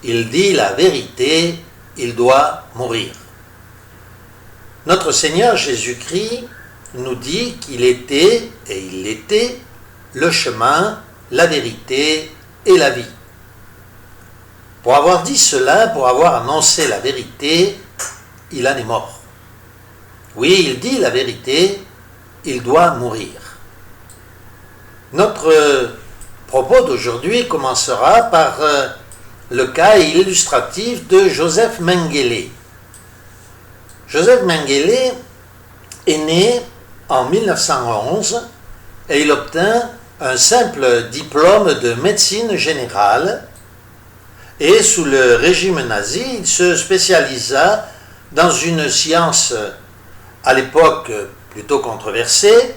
il dit la vérité, il doit mourir. Notre Seigneur Jésus-Christ nous dit qu'il était, et il l'était, le chemin, la vérité et la vie. Pour avoir dit cela, pour avoir annoncé la vérité, il en est mort. Oui, il dit la vérité, il doit mourir. Notre propos d'aujourd'hui commencera par le cas illustratif de Joseph Mengele. Joseph Mengele est né en 1911 et il obtint un simple diplôme de médecine générale et sous le régime nazi, il se spécialisa dans une science à l'époque plutôt controversée,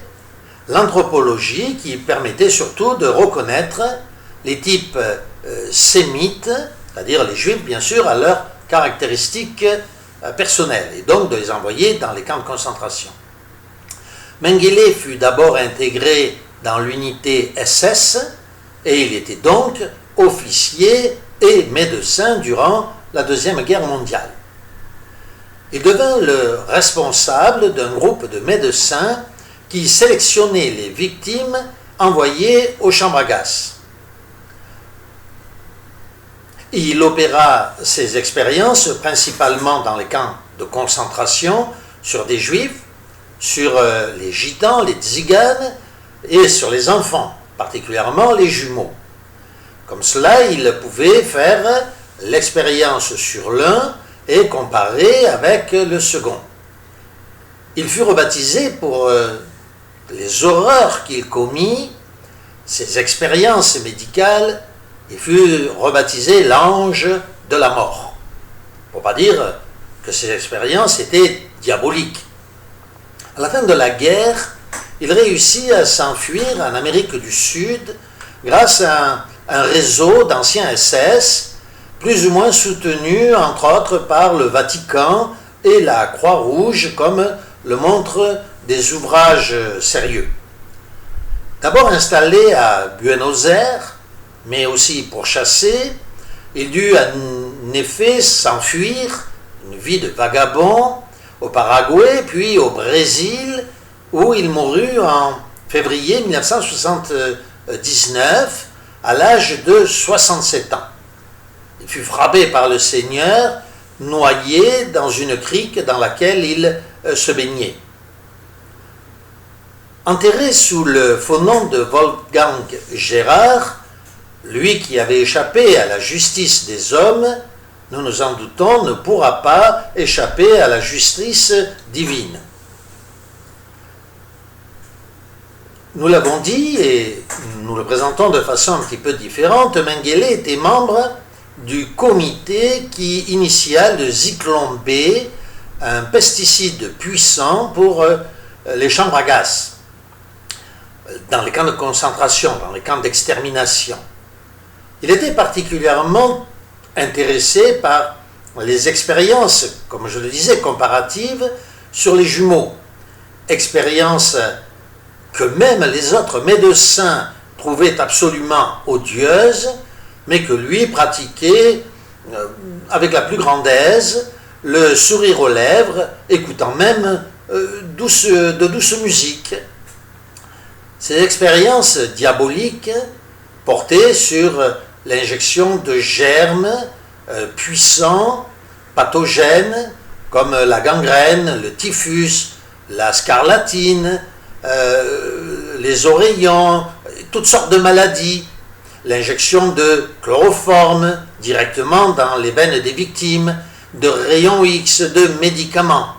l'anthropologie, qui permettait surtout de reconnaître les types sémites, c'est-à-dire les juifs bien sûr, à leurs caractéristiques personnelles, et donc de les envoyer dans les camps de concentration. Mengele fut d'abord intégré dans l'unité SS, et il était donc officier et médecin durant la Deuxième Guerre mondiale. Il devint le responsable d'un groupe de médecins qui sélectionnait les victimes envoyées aux chambres à gaz. Il opéra ses expériences principalement dans les camps de concentration sur des juifs, sur les gitans, les tziganes et sur les enfants, particulièrement les jumeaux. Comme cela, il pouvait faire l'expérience sur l'un et comparer avec le second. Il fut rebaptisé pour les horreurs qu'il commit, ses expériences médicales. Il fut rebaptisé l'ange de la mort. Pour ne pas dire que ses expériences étaient diaboliques. À la fin de la guerre, il réussit à s'enfuir en Amérique du Sud grâce à un réseau d'anciens SS, plus ou moins soutenu entre autres par le Vatican et la Croix-Rouge, comme le montrent des ouvrages sérieux. D'abord installé à Buenos Aires, mais aussi pourchassé, il dut en effet s'enfuir, une vie de vagabond, au Paraguay, puis au Brésil, où il mourut en février 1979, à l'âge de 67 ans. Il fut frappé par le Seigneur, noyé dans une crique dans laquelle il se baignait. Enterré sous le faux nom de Wolfgang Gérard, lui qui avait échappé à la justice des hommes, nous nous en doutons, ne pourra pas échapper à la justice divine. Nous l'avons dit et nous le présentons de façon un petit peu différente, Mengele était membre du comité qui initia le Zyklon B, un pesticide puissant pour les chambres à gaz, dans les camps de concentration, dans les camps d'extermination. Il était particulièrement intéressé par les expériences, comme je le disais, comparatives sur les jumeaux. Expériences que même les autres médecins trouvaient absolument odieuses, mais que lui pratiquait avec la plus grande aise, le sourire aux lèvres, écoutant même de douce musique. Ces expériences diaboliques portaient sur l'injection de germes puissants, pathogènes, comme la gangrène, le typhus, la scarlatine, les oreillons, toutes sortes de maladies, l'injection de chloroforme directement dans les veines des victimes, de rayons X, de médicaments.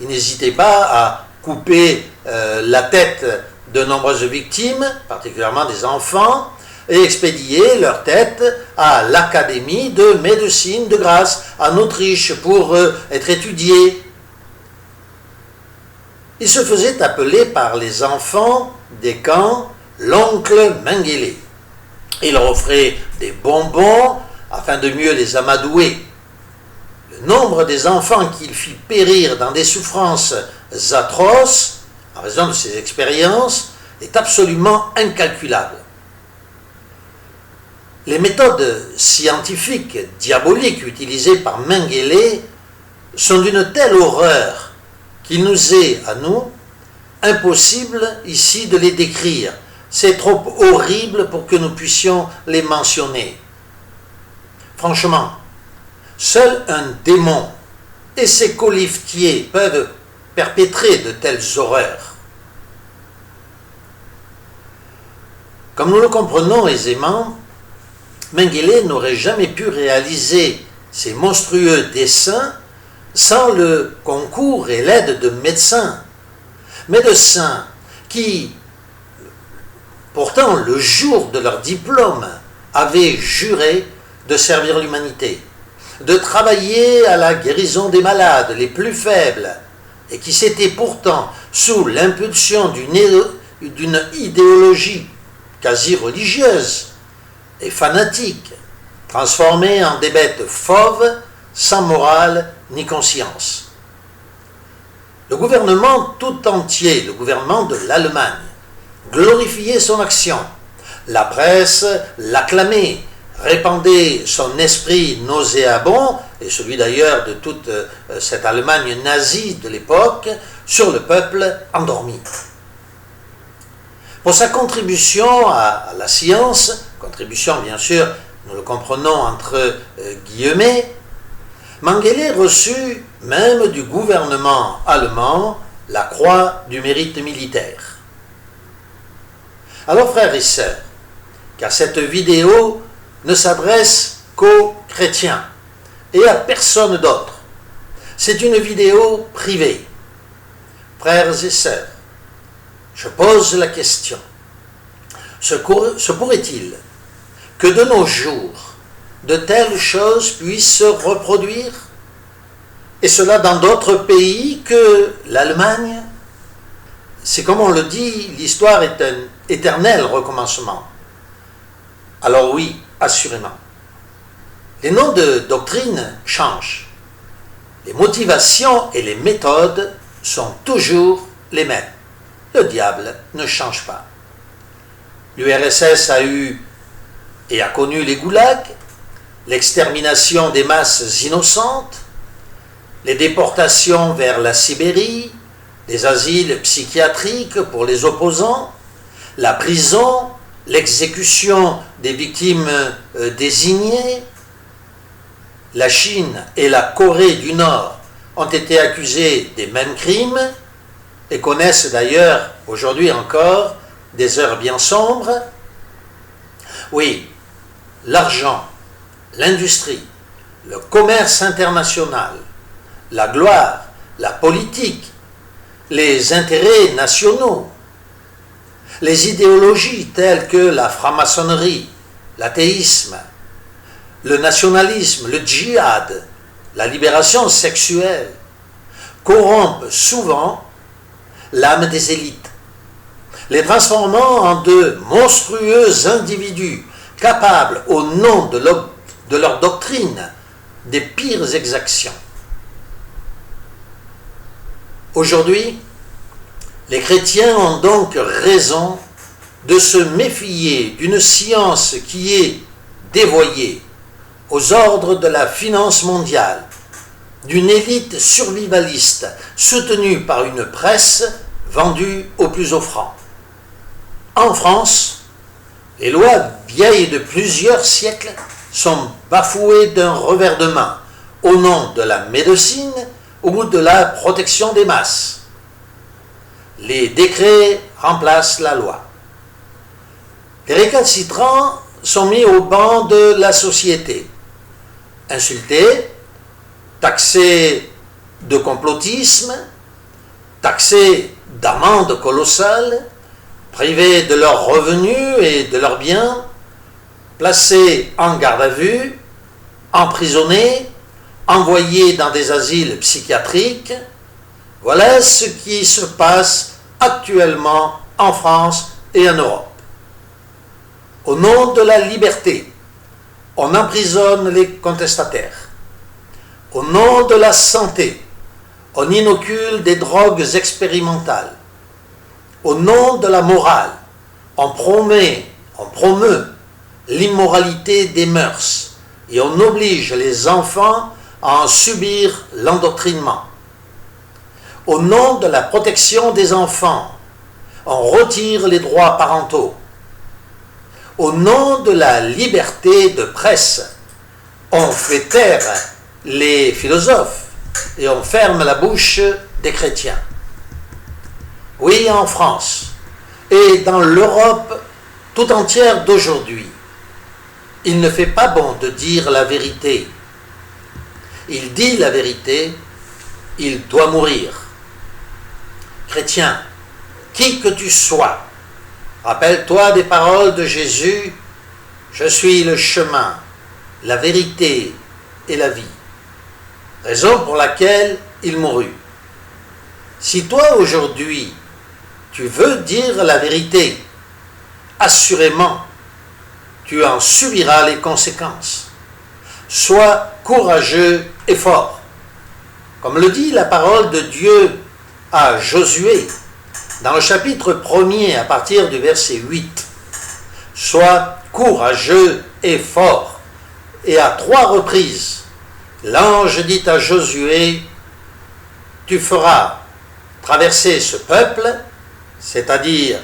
Il n'hésitait pas à couper la tête de nombreuses victimes, particulièrement des enfants, et expédier leur tête à l'Académie de médecine de Graz, en Autriche, pour être étudiés. Il se faisait appeler par les enfants des camps l'oncle Mengele. Il leur offrait des bonbons afin de mieux les amadouer. Le nombre des enfants qu'il fit périr dans des souffrances atroces, en raison de ses expériences, est absolument incalculable. Les méthodes scientifiques diaboliques utilisées par Mengele sont d'une telle horreur qu'il nous est, à nous, impossible ici de les décrire. C'est trop horrible pour que nous puissions les mentionner. Franchement, seul un démon et ses coliftiers peuvent perpétrer de telles horreurs. Comme nous le comprenons aisément, Mengele n'aurait jamais pu réaliser ces monstrueux dessins sans le concours et l'aide de médecins qui, pourtant, le jour de leur diplôme, avaient juré de servir l'humanité, de travailler à la guérison des malades les plus faibles, et qui s'étaient pourtant, sous l'impulsion d'une idéologie quasi religieuse et fanatique, transformés en des bêtes fauves, sans morale ni conscience. Le gouvernement tout entier, le gouvernement de l'Allemagne, glorifiait son action. La presse l'acclamait, répandait son esprit nauséabond, et celui d'ailleurs de toute cette Allemagne nazie de l'époque, sur le peuple endormi. Pour sa contribution à la science, contribution bien sûr, nous le comprenons entre guillemets, Mengele reçut même du gouvernement allemand la croix du mérite militaire. Alors frères et sœurs, car cette vidéo ne s'adresse qu'aux chrétiens et à personne d'autre. C'est une vidéo privée. Frères et sœurs, je pose la question. Se pourrait-il que de nos jours, de telles choses puissent se reproduire? Et cela dans d'autres pays que l'Allemagne? C'est comme on le dit, l'histoire est un éternel recommencement. Alors oui, assurément. Les noms de doctrine changent. Les motivations et les méthodes sont toujours les mêmes. Le diable ne change pas. L'URSS a eu et a connu les goulags, l'extermination des masses innocentes, les déportations vers la Sibérie, les asiles psychiatriques pour les opposants, la prison, l'exécution des victimes désignées. La Chine et la Corée du Nord ont été accusées des mêmes crimes et connaissent d'ailleurs aujourd'hui encore des heures bien sombres. Oui, l'argent, l'industrie, le commerce international, la gloire, la politique, les intérêts nationaux, les idéologies telles que la franc-maçonnerie, l'athéisme, le nationalisme, le djihad, la libération sexuelle, corrompent souvent l'âme des élites, les transformant en de monstrueux individus capables, au nom de leur doctrine, des pires exactions. Aujourd'hui, les chrétiens ont donc raison de se méfier d'une science qui est dévoyée aux ordres de la finance mondiale, d'une élite survivaliste soutenue par une presse vendue au plus offrant. En France, les lois vieilles de plusieurs siècles sont bafouées d'un revers de main au nom de la médecine ou de la protection des masses. Les décrets remplacent la loi. Les récalcitrants sont mis au banc de la société, insultés, taxés de complotisme, taxés d'amendes colossales, privés de leurs revenus et de leurs biens, placés en garde à vue, emprisonnés, envoyés dans des asiles psychiatriques. Voilà ce qui se passe actuellement en France et en Europe. Au nom de la liberté, on emprisonne les contestataires. Au nom de la santé, on inocule des drogues expérimentales. Au nom de la morale, on promeut l'immoralité des mœurs et on oblige les enfants à en subir l'endoctrinement. Au nom de la protection des enfants, on retire les droits parentaux. Au nom de la liberté de presse, on fait taire les philosophes et on ferme la bouche des chrétiens. Oui, en France et dans l'Europe tout entière d'aujourd'hui, il ne fait pas bon de dire la vérité. Il dit la vérité, il doit mourir. Chrétien, qui que tu sois, rappelle-toi des paroles de Jésus, « Je suis le chemin, la vérité et la vie », raison pour laquelle il mourut. Si toi aujourd'hui, tu veux dire la vérité, assurément, tu en subiras les conséquences. Sois courageux et fort. Comme le dit la parole de Dieu à Josué, dans le chapitre 1er à partir du verset 8, « Sois courageux et fort ». Et à 3 reprises, l'ange dit à Josué, « Tu feras traverser ce peuple, c'est-à-dire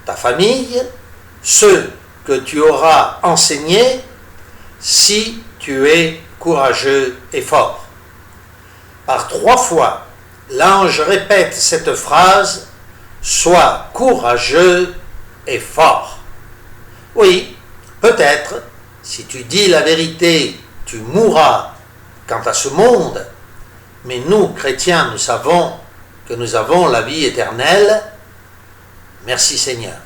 ta famille, ceux que tu auras enseignés, si tu es courageux et fort. » Par 3 fois, l'ange répète cette phrase, « Sois courageux et fort ». Oui, peut-être, si tu dis la vérité, tu mourras quant à ce monde, mais nous, chrétiens, nous savons que nous avons la vie éternelle. Merci Seigneur.